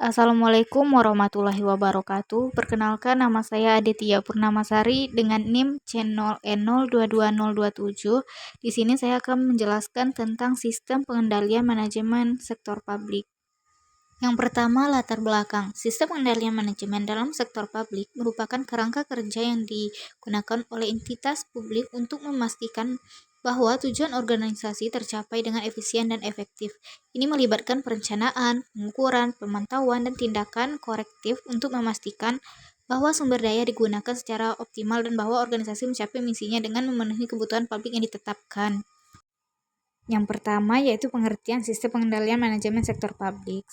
Assalamualaikum warahmatullahi wabarakatuh. Perkenalkan, nama saya Aditya Purnamasari dengan NIM C0N022027. Di sini saya akan menjelaskan tentang sistem pengendalian manajemen sektor publik. Yang pertama, latar belakang. Sistem pengendalian manajemen dalam sektor publik merupakan kerangka kerja yang digunakan oleh entitas publik untuk memastikan bahwa tujuan organisasi tercapai dengan efisien dan efektif. Ini melibatkan perencanaan, pengukuran, pemantauan, dan tindakan korektif untuk memastikan bahwa sumber daya digunakan secara optimal dan bahwa organisasi mencapai misinya dengan memenuhi kebutuhan publik yang ditetapkan. Yang pertama yaitu pengertian sistem pengendalian manajemen sektor publik.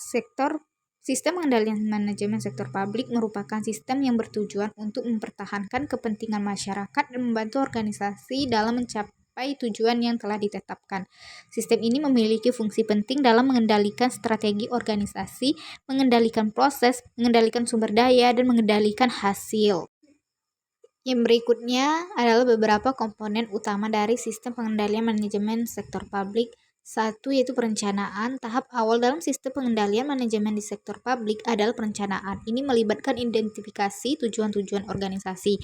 Sistem pengendalian manajemen sektor publik merupakan sistem yang bertujuan untuk mempertahankan kepentingan masyarakat dan membantu organisasi dalam mencapai tujuan yang telah ditetapkan. Sistem ini memiliki fungsi penting dalam mengendalikan strategi organisasi, mengendalikan proses, mengendalikan sumber daya, dan mengendalikan hasil. Yang berikutnya adalah beberapa komponen utama dari sistem pengendalian manajemen sektor publik. Satu yaitu perencanaan. Tahap awal dalam sistem pengendalian manajemen di sektor publik adalah perencanaan. Ini melibatkan identifikasi tujuan-tujuan organisasi,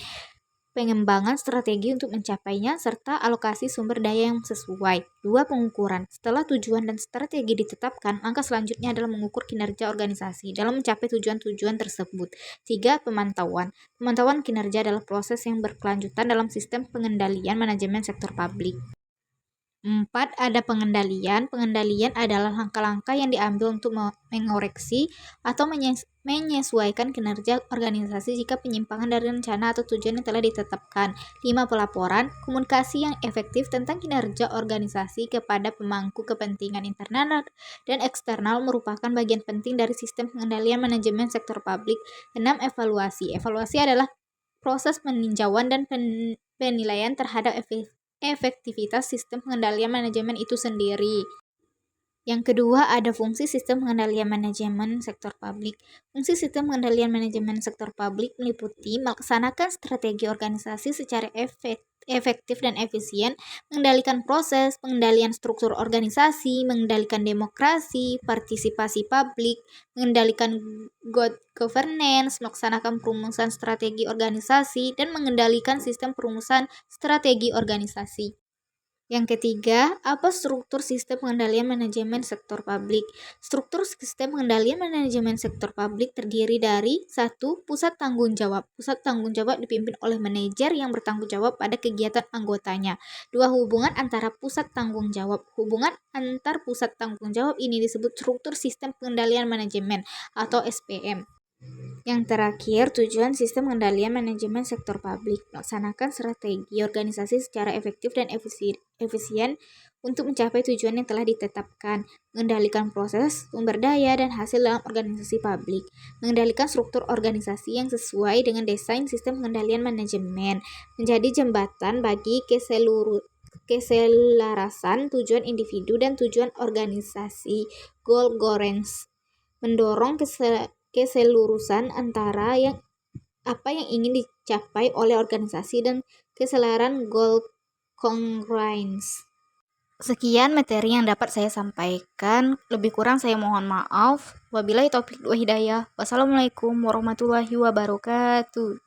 pengembangan strategi untuk mencapainya, serta alokasi sumber daya yang sesuai. 2. Pengukuran. Setelah tujuan dan strategi ditetapkan, langkah selanjutnya adalah mengukur kinerja organisasi dalam mencapai tujuan-tujuan tersebut. 3. Pemantauan. Pemantauan kinerja adalah proses yang berkelanjutan dalam sistem pengendalian manajemen sektor publik. 4. Ada pengendalian. Pengendalian adalah langkah-langkah yang diambil untuk mengoreksi atau menyesuaikan kinerja organisasi jika penyimpangan dari rencana atau tujuan yang telah ditetapkan. 5. Pelaporan. Komunikasi yang efektif tentang kinerja organisasi kepada pemangku kepentingan internal dan eksternal merupakan bagian penting dari sistem pengendalian manajemen sektor publik. 6. Evaluasi. Evaluasi adalah proses peninjauan dan penilaian terhadap efektivitas sistem pengendalian manajemen itu sendiri. Yang kedua, ada fungsi sistem pengendalian manajemen sektor publik. Fungsi sistem pengendalian manajemen sektor publik meliputi melaksanakan strategi organisasi secara efektif dan efisien, mengendalikan proses, pengendalian struktur organisasi, mengendalikan demokrasi, partisipasi publik, mengendalikan good governance, melaksanakan perumusan strategi organisasi, dan mengendalikan sistem perumusan strategi organisasi. Yang ketiga, apa struktur sistem pengendalian manajemen sektor publik? Struktur sistem pengendalian manajemen sektor publik terdiri dari 1. Pusat tanggung jawab. Pusat tanggung jawab dipimpin oleh manajer yang bertanggung jawab pada kegiatan anggotanya. 2. Hubungan antara pusat tanggung jawab. Hubungan antar pusat tanggung jawab ini disebut struktur sistem pengendalian manajemen atau SPM. Yang terakhir, tujuan sistem pengendalian manajemen sektor publik melaksanakan strategi organisasi secara efektif dan efisien untuk mencapai tujuan yang telah ditetapkan, mengendalikan proses, sumber daya, dan hasil dalam organisasi publik, mengendalikan struktur organisasi yang sesuai dengan desain sistem pengendalian manajemen, menjadi jembatan bagi keselarasan tujuan individu dan tujuan organisasi, goal coherence, mendorong keseluruhan antara apa yang ingin dicapai oleh organisasi dan keselaraan goal congruence. Sekian materi yang dapat saya sampaikan. Lebih kurang saya mohon maaf. Wabillahi taufiq wa hidayah. Wassalamualaikum warahmatullahi wabarakatuh.